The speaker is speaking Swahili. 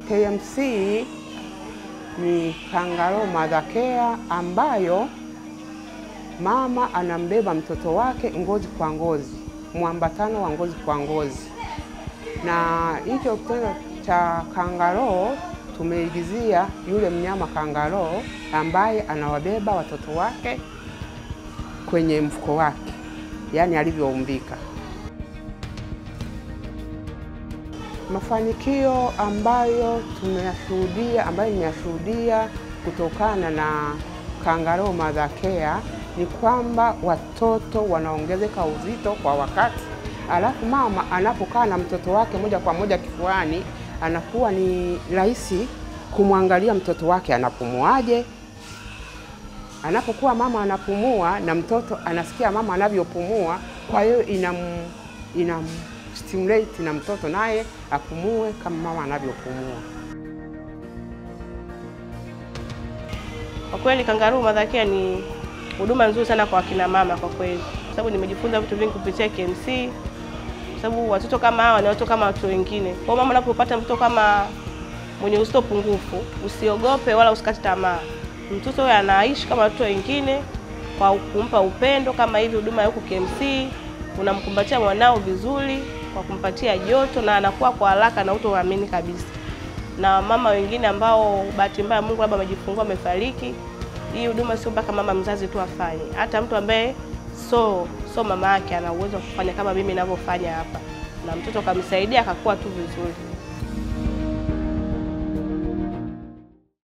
KMC ni Kangaroo Mother Care ambayo mama anambeba mtoto wake ngozi kwa ngozi, muambatano wa ngozi kwa ngozi. Na hicho kitendo cha kangaroo tumeigizia yule mnyama kangaroo ambaye anawabeba watoto wake kwenye mfuko wake, yani alivyoumbika. Mafanikio ambayo nimeyashuhudia kutokana na Kangaroo Mother Care ni kwamba watoto wanaongezeka uzito kwa wakati. Alafu mama anapokaa na mtoto wake moja kwa moja kifuani, anakuwa ni rahisi kumwangalia mtoto wake anapumuaje. Anapokuwa mama anapumua na mtoto anasikia mama anavyopumua, kwa hiyo ina stimulate na mtoto naye apumue kama mama anavyopumua. Kwa kweli Kangaroo Mother Care ni huduma nzuri sana kwa kina mama kwa kweli. Kwa sababu nimejifunza vitu vingi kupitia KMC. Kwa sababu watoto kama hawa ni watoto kama watu wengine. Kwa mama unapopata mtoto kama mwenye uzito pungufu, usiogope wala usikate tamaa. Mtoto huyo anaishi kama watu wengine kwa kumpa upendo kama hivi huduma ya huko KMC. Unamkumbatia mwanao vizuri kwa kumpatia joto na anakuwa kwa haraka na utoamini kabisa. Na mama wengine ambao bahati mbaya Mungu labda amejifungua amefariki, hii huduma sio mpaka mama mzazi tu afanye. Hata mtu ambaye so mama yake ana uwezo wa kufanya kama mimi ninavyofanya hapa. Na mtoto kamsaidia akakuwa tu vizuri.